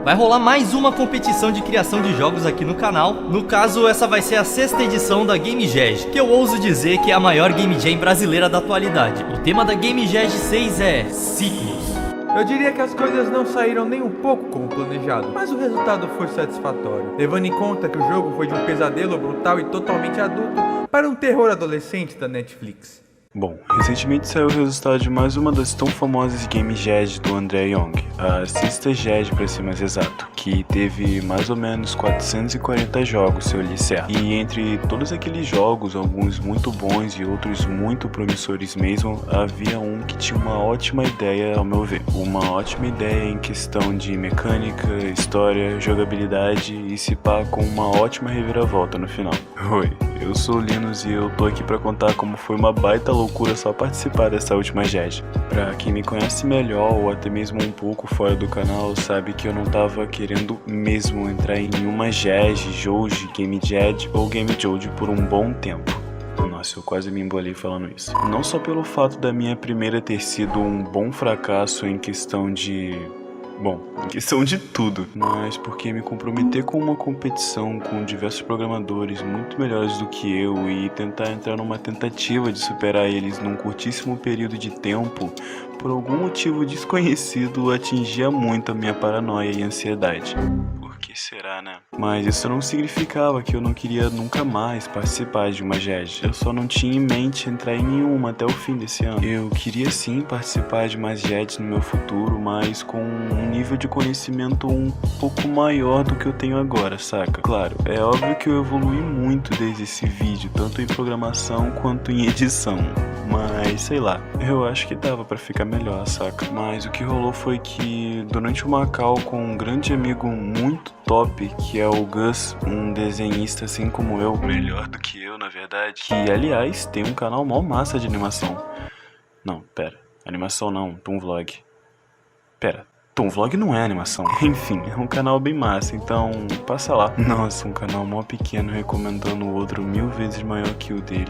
vai rolar mais uma competição de criação de jogos aqui no canal. No caso, essa vai ser a 6ª edição da Game Jam, que eu ouso dizer que é a maior Game Jam brasileira da atualidade. O tema da Game Jam 6 é ciclos. Eu diria que as coisas não saíram nem um pouco como planejado, mas o resultado foi satisfatório, levando em conta que o jogo foi de um pesadelo brutal e totalmente adulto para um terror adolescente da Netflix. Bom, recentemente saiu o resultado de mais uma das tão famosas Game Jam do André Young, a 6ª Jam para ser mais exato, que teve mais ou menos 440 jogos, se eu lhe certo. E entre todos aqueles jogos, alguns muito bons e outros muito promissores mesmo, havia um que tinha uma ótima ideia ao meu ver. Uma ótima ideia em questão de mecânica, história, jogabilidade e se pá com uma ótima reviravolta no final. Oi, eu sou o Linus e eu tô aqui pra contar como foi uma baita loucura só participar dessa última Jam. Pra quem me conhece melhor ou até mesmo um pouco fora do canal, sabe que eu não tava querendo mesmo entrar em nenhuma Jam, Joji, Game Jam ou Game Joji por um bom tempo. Nossa, eu quase me embolei falando isso. Não só pelo fato da minha primeira ter sido um bom fracasso em questão de... Bom, em questão de tudo, mas porque me comprometer com uma competição com diversos programadores muito melhores do que eu e tentar entrar numa tentativa de superar eles num curtíssimo período de tempo, por algum motivo desconhecido, atingia muito a minha paranoia e ansiedade. Por que será, né? Mas isso não significava que eu não queria nunca mais participar de uma Jam. Eu só não tinha em mente entrar em nenhuma até o fim desse ano. Eu queria sim participar de mais Jams no meu futuro, mas com um nível de conhecimento um pouco maior do que eu tenho agora, saca? Claro, é óbvio que eu evolui muito desde esse vídeo, tanto em programação quanto em edição. Mas, sei lá, eu acho que dava pra ficar melhor, saca? Mas o que rolou foi que, durante uma call com um grande amigo muito top, que é o Gus, um desenhista assim como eu, melhor do que eu na verdade, que aliás tem um canal mó massa de animação. Não, pera, animação não, Toon Vlog. Pera, Toon Vlog não é animação. Enfim, é um canal bem massa, então passa lá. Nossa, um canal mó pequeno recomendando o outro 1000 vezes maior que o dele.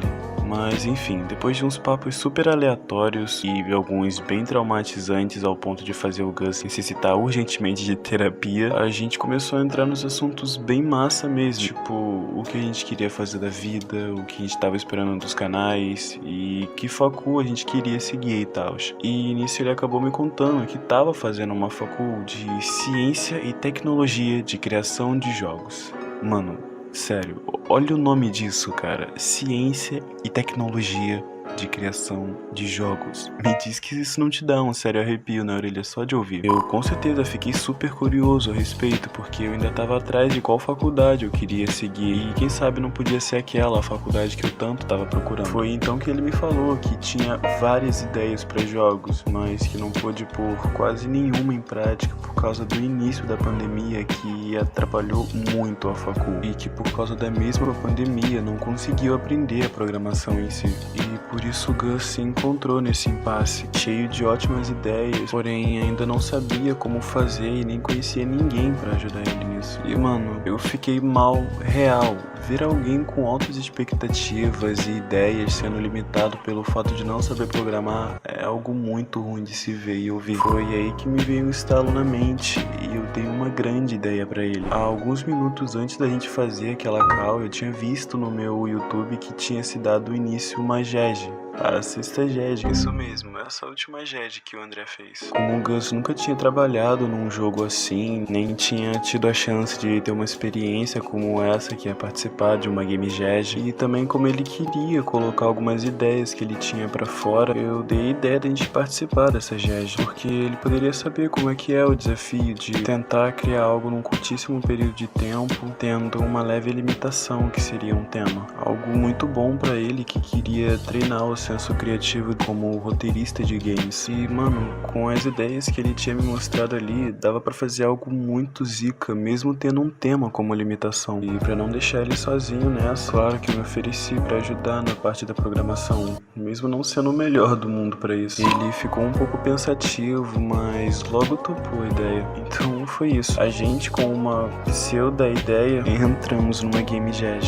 Mas enfim, depois de uns papos super aleatórios e alguns bem traumatizantes ao ponto de fazer o Gus necessitar urgentemente de terapia, a gente começou a entrar nos assuntos bem massa mesmo, tipo o que a gente queria fazer da vida, o que a gente tava esperando dos canais e que facu a gente queria seguir e tal. E nisso ele acabou me contando que tava fazendo uma facu de ciência e tecnologia de criação de jogos. Mano, sério, olha o nome disso, cara. Ciência e tecnologia de criação de jogos. Me diz que isso não te dá um sério arrepio na orelha só de ouvir. Eu com certeza fiquei super curioso a respeito, porque eu ainda tava atrás de qual faculdade eu queria seguir e quem sabe não podia ser aquela faculdade que eu tanto tava procurando. Foi então que ele me falou que tinha várias ideias para jogos, mas que não pôde pôr quase nenhuma em prática por causa do início da pandemia, que atrapalhou muito a facu, e que por causa da mesma pandemia não conseguiu aprender a programação em si. E por isso o Gus se encontrou nesse impasse, cheio de ótimas ideias, porém ainda não sabia como fazer e nem conhecia ninguém pra ajudar ele nisso. E mano, eu fiquei mal, real. Ver alguém com altas expectativas e ideias sendo limitado pelo fato de não saber programar é algo muito ruim de se ver e ouvir. Foi aí que me veio um estalo na mente e eu dei uma grande ideia pra ele. Há alguns minutos antes da gente fazer aquela call, eu tinha visto no meu YouTube que tinha se dado início uma JEG, a 6ª JEG. Isso mesmo, essa última JEG que o André fez. Como o Gus nunca tinha trabalhado num jogo assim, nem tinha tido a chance de ter uma experiência como essa, que é participar de uma Game Jam, e também como ele queria colocar algumas ideias que ele tinha pra fora, eu dei a ideia de a gente participar dessa JEG, porque ele poderia saber como é que é o desafio de tentar criar algo num curtíssimo período de tempo, tendo uma leve limitação que seria um tema. Algo muito bom pra ele que queria treinar o senso criativo como roteirista de games. E mano, com as ideias que ele tinha me mostrado ali, dava pra fazer algo muito zica, mesmo tendo um tema como limitação. E pra não deixar ele sozinho nessa, claro que eu me ofereci pra ajudar na parte da programação, mesmo não sendo o melhor do mundo pra isso. Ele ficou um pouco pensativo, mas logo topou a ideia. Então foi isso. A gente, com uma pseudo ideia, entramos numa Game Jam.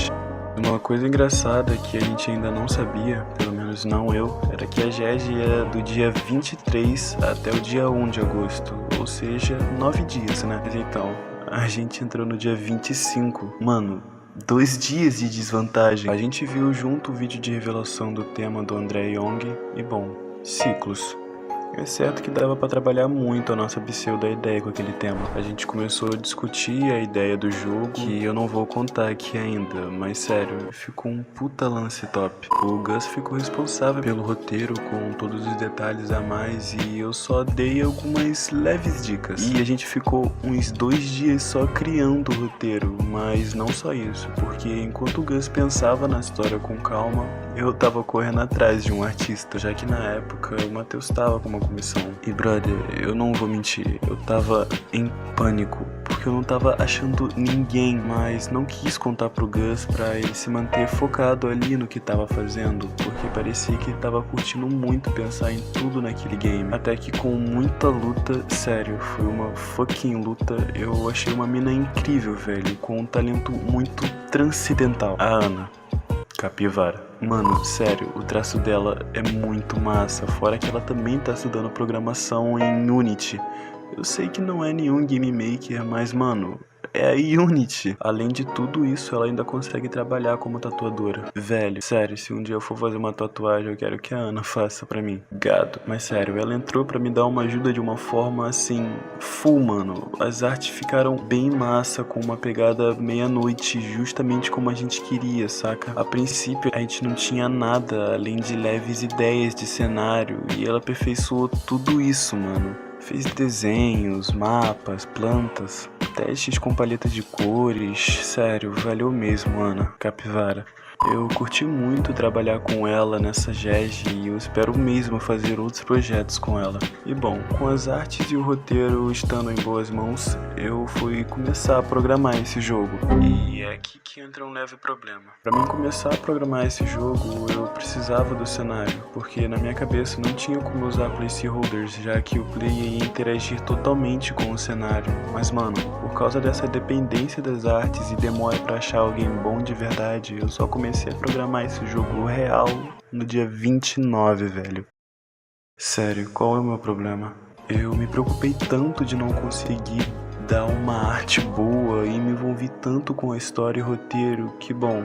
Uma coisa engraçada que a gente ainda não sabia, pelo menos não eu, era que a GEG era do dia 23 até o dia 1 de agosto, ou seja, 9 dias, né? Mas então, a gente entrou no dia 25. Mano, 2 dias de desvantagem. A gente viu junto o vídeo de revelação do tema do André Young e, bom, ciclos. É certo que dava pra trabalhar muito a nossa pseudo-ideia com aquele tema. A gente começou a discutir a ideia do jogo, que eu não vou contar aqui ainda, mas sério, ficou um puta lance top. O Gus ficou responsável pelo roteiro com todos os detalhes a mais e eu só dei algumas leves dicas. E a gente ficou uns 2 dias só criando o roteiro, mas não só isso, porque enquanto o Gus pensava na história com calma, eu tava correndo atrás de um artista, já que na época o Matheus tava com uma comissão. E brother, eu não vou mentir, eu tava em pânico, porque eu não tava achando ninguém, mas não quis contar pro Gus pra ele se manter focado ali no que tava fazendo, porque parecia que ele tava curtindo muito pensar em tudo naquele game. Até que com muita luta, sério, foi uma fucking luta, eu achei uma mina incrível, velho, com um talento muito transcendental. A Ana Capivara. Mano, sério, o traço dela é muito massa, fora que ela também tá estudando programação em Unity. Eu sei que não é nenhum game maker, mas mano, é a Unity. Além de tudo isso, ela ainda consegue trabalhar como tatuadora. Velho, sério, se um dia eu for fazer uma tatuagem, eu quero que a Ana faça pra mim. Gado. Mas sério, ela entrou pra me dar uma ajuda de uma forma assim, full, mano. As artes ficaram bem massa, com uma pegada meia-noite, justamente como a gente queria, saca? A princípio, a gente não tinha nada, além de leves ideias de cenário, e ela aperfeiçoou tudo isso, mano. Fez desenhos, mapas, plantas, testes com paletas de cores. Sério, valeu mesmo, Ana Capivara. Eu curti muito trabalhar com ela nessa GEG e eu espero mesmo fazer outros projetos com ela. E bom, com as artes e o roteiro estando em boas mãos, eu fui começar a programar esse jogo. E é aqui que entra um leve problema. Para mim começar a programar esse jogo, eu precisava do cenário, porque na minha cabeça não tinha como usar placeholders, já que o player ia interagir totalmente com o cenário. Mas mano, por causa dessa dependência das artes e demora para achar alguém bom de verdade, eu só comecei a programar esse jogo real no dia 29, velho. Sério, qual é o meu problema? Eu me preocupei tanto de não conseguir dar uma arte boa e me envolvi tanto com a história e roteiro que, bom,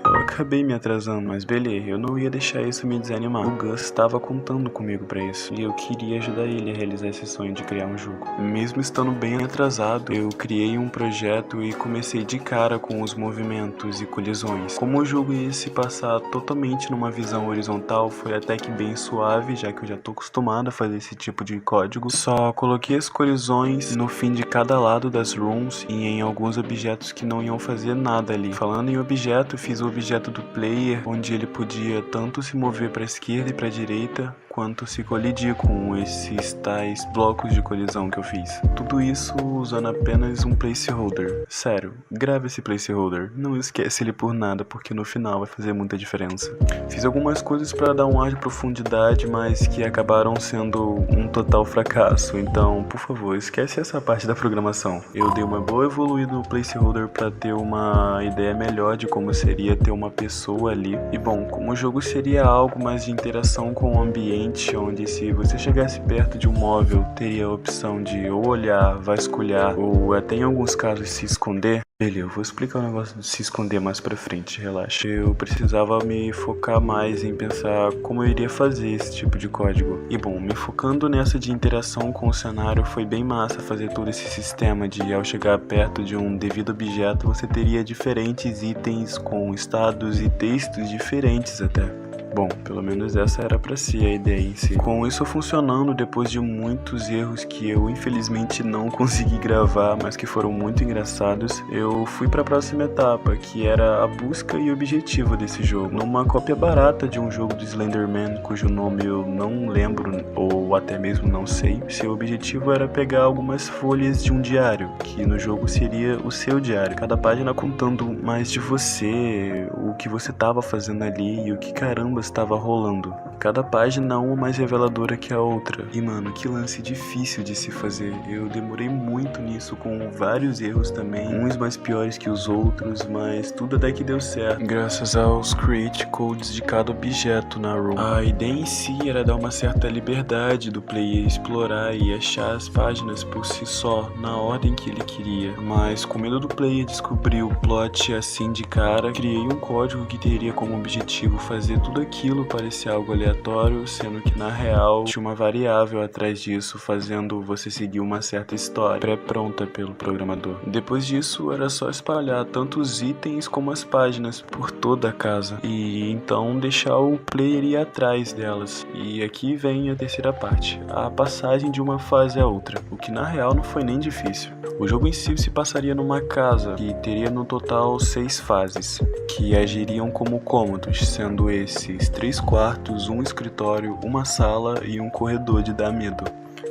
eu acabei me atrasando, mas beleza, eu não ia deixar isso me desanimar. O Gus estava contando comigo pra isso, e eu queria ajudar ele a realizar esse sonho de criar um jogo. Mesmo estando bem atrasado, eu criei um projeto e comecei de cara com os movimentos e colisões. Como o jogo ia se passar totalmente numa visão horizontal, foi até que bem suave, já que eu já tô acostumado a fazer esse tipo de código. Só coloquei as colisões no fim de cada lado das rooms e em alguns objetos que não iam fazer nada ali. Falando em objeto, fiz o objeto do player, onde ele podia tanto se mover para a esquerda e para a direita, quanto se colidir com esses tais blocos de colisão que eu fiz. Tudo isso usando apenas um placeholder. Sério, grave esse placeholder, não esquece ele por nada, porque no final vai fazer muita diferença. Fiz algumas coisas para dar um ar de profundidade, mas que acabaram sendo um total fracasso, então, por favor, esquece essa parte da programação. Eu dei uma boa evoluída no placeholder para ter uma ideia melhor de como seria ter uma pessoa ali. E bom, como o jogo seria algo mais de interação com o ambiente, onde se você chegasse perto de um móvel, teria a opção de ou olhar, vasculhar, ou até em alguns casos se esconder. Beleza, eu vou explicar o negócio de se esconder mais pra frente, relaxa. Eu precisava me focar mais em pensar como eu iria fazer esse tipo de código. E bom, me focando nessa de interação com o cenário, foi bem massa fazer todo esse sistema de ao chegar perto de um devido objeto, você teria diferentes itens com estados e textos diferentes até. Bom, pelo menos essa era pra ser a ideia em si. Com isso funcionando, depois de muitos erros que eu infelizmente não consegui gravar, mas que foram muito engraçados, eu fui pra próxima etapa, que era a busca e objetivo desse jogo. Numa cópia barata de um jogo do Slenderman, cujo nome eu não lembro, ou até mesmo não sei, seu objetivo era pegar algumas folhas de um diário, que no jogo seria o seu diário. Cada página contando mais de você, o que você tava fazendo ali e o que caramba estava rolando. cada página uma mais reveladora que a outra. E mano, que lance difícil de se fazer. Eu demorei muito nisso, com vários erros também, uns mais piores que os outros, mas tudo até que deu certo, graças aos create codes de cada objeto na room. A ideia em si era dar uma certa liberdade do player explorar e achar as páginas por si só, na ordem que ele queria, mas com medo do player descobrir o plot assim de cara, criei um código que teria como objetivo fazer tudo aquilo parecer algo aleatório, sendo que na real tinha uma variável atrás disso, fazendo você seguir uma certa história pré-pronta pelo programador. Depois disso era só espalhar tanto os itens como as páginas por toda a casa, e então deixar o player ir atrás delas. E aqui vem a terceira parte, a passagem de uma fase a outra, o que na real não foi nem difícil. O jogo em si se passaria numa casa, que teria no total 6 fases, que agiriam como cômodos, sendo esses 3 quartos, um escritório, uma sala e um corredor de dar medo.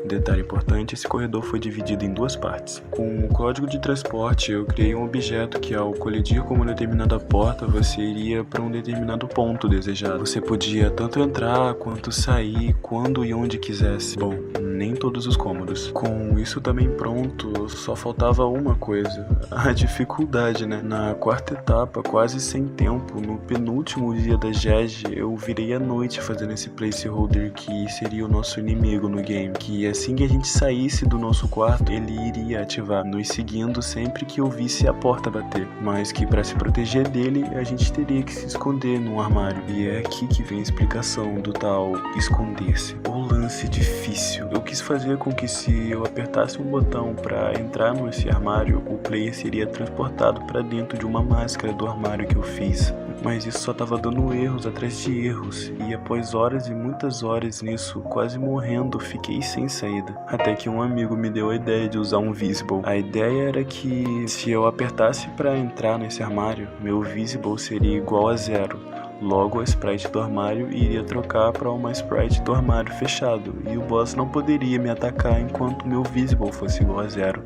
Detalhe importante, esse corredor foi dividido em 2 partes. Com o código de transporte, eu criei um objeto que ao colidir com uma determinada porta, você iria para um determinado ponto desejado. Você podia tanto entrar quanto sair, quando e onde quisesse. Bom, nem todos os cômodos. Com isso também pronto, só faltava uma coisa, a dificuldade, né? Na 4ª etapa, quase sem tempo, no penúltimo dia da GEG, eu virei à noite fazendo esse placeholder que seria o nosso inimigo no game, que assim que a gente saísse do nosso quarto, ele iria ativar, nos seguindo sempre que ouvisse a porta bater, mas que para se proteger dele, a gente teria que se esconder num armário. E é aqui que vem a explicação do tal esconder-se. O lance difícil. Eu quis fazer com que se eu apertasse um botão para entrar nesse armário, o player seria transportado para dentro de uma máscara do armário que eu fiz. Mas isso só tava dando erros atrás de erros, e após horas e muitas horas nisso, quase morrendo, fiquei sem saída. Até que um amigo me deu a ideia de usar um Visible. A ideia era que se eu apertasse para entrar nesse armário, meu Visible seria igual a 0. Logo a sprite do armário iria trocar para uma sprite do armário fechado, e o boss não poderia me atacar enquanto meu Visible fosse igual a 0.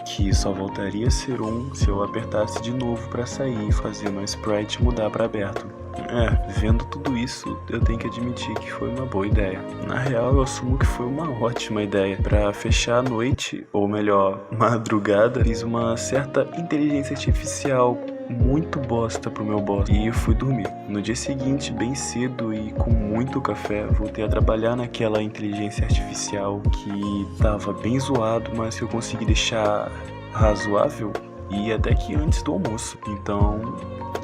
Que só voltaria a ser 1 se eu apertasse de novo para sair, fazendo a sprite mudar para aberto. Vendo tudo isso, eu tenho que admitir que foi uma boa ideia. Na real, eu assumo que foi uma ótima ideia. Para fechar a noite, ou melhor, madrugada, fiz uma certa inteligência artificial muito bosta pro meu boss e fui dormir. No dia seguinte, bem cedo e com muito café, voltei a trabalhar naquela inteligência artificial que tava bem zoado, mas que eu consegui deixar razoável e até que antes do almoço. Então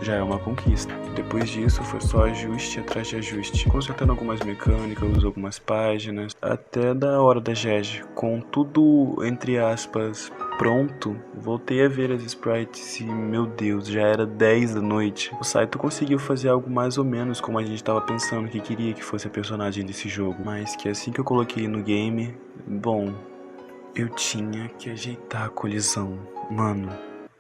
já é uma conquista. Depois disso foi só ajuste atrás de ajuste, consertando algumas mecânicas, algumas páginas, até da hora da GEG, com tudo entre aspas pronto, voltei a ver as sprites e, meu Deus, já era 10 da noite. O Saito conseguiu fazer algo mais ou menos como a gente estava pensando que queria que fosse a personagem desse jogo, mas que assim que eu coloquei no game, bom, eu tinha que ajeitar a colisão. Mano,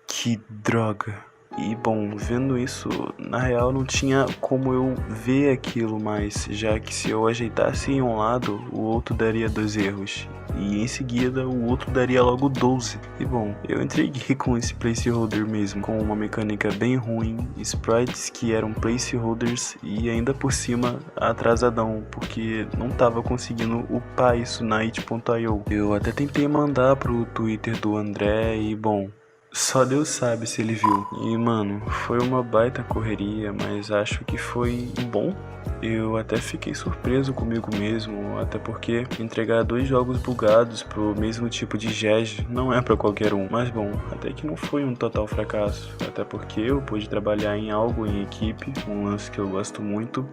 que droga. E bom, vendo isso, na real não tinha como eu ver aquilo mais, já que se eu ajeitasse em um lado, o outro daria 2 erros, e em seguida o outro daria logo 12. E bom, eu entreguei com esse placeholder mesmo, com uma mecânica bem ruim, sprites que eram placeholders e ainda por cima atrasadão, porque não tava conseguindo upar isso na it.io. Eu até tentei mandar pro Twitter do André e bom, só Deus sabe se ele viu. E mano, foi uma baita correria, mas acho que foi bom. Eu até fiquei surpreso comigo mesmo, até porque entregar 2 jogos bugados pro mesmo tipo de GEG não é pra qualquer um. Mas bom, até que não foi um total fracasso, até porque eu pude trabalhar em algo em equipe, um lance que eu gosto muito,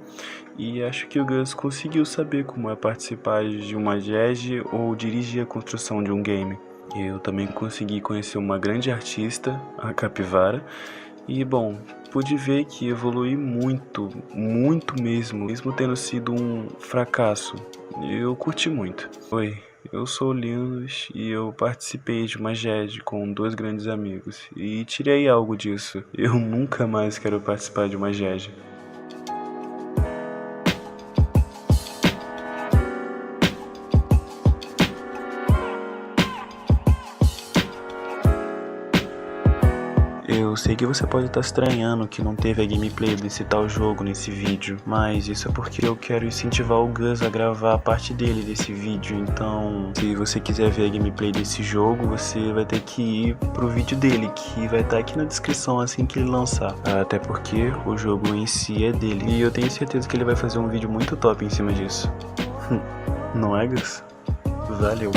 e acho que o Gus conseguiu saber como é participar de uma GEG ou dirigir a construção de um game. Eu também consegui conhecer uma grande artista, a Capivara, e bom, pude ver que evolui muito mesmo tendo sido um fracasso. Eu curti muito. Oi, eu sou o Linus e eu participei de uma GEG com 2 grandes amigos e tirei algo disso. Eu nunca mais quero participar de uma GEG. Eu sei que você pode estar estranhando que não teve a gameplay desse tal jogo nesse vídeo, mas isso é porque eu quero incentivar o Gus a gravar a parte dele desse vídeo. Então, se você quiser ver a gameplay desse jogo, você vai ter que ir pro vídeo dele, que vai estar aqui na descrição assim que ele lançar. Até porque o jogo em si é dele, e eu tenho certeza que ele vai fazer um vídeo muito top em cima disso. Não é, Gus? Valeu!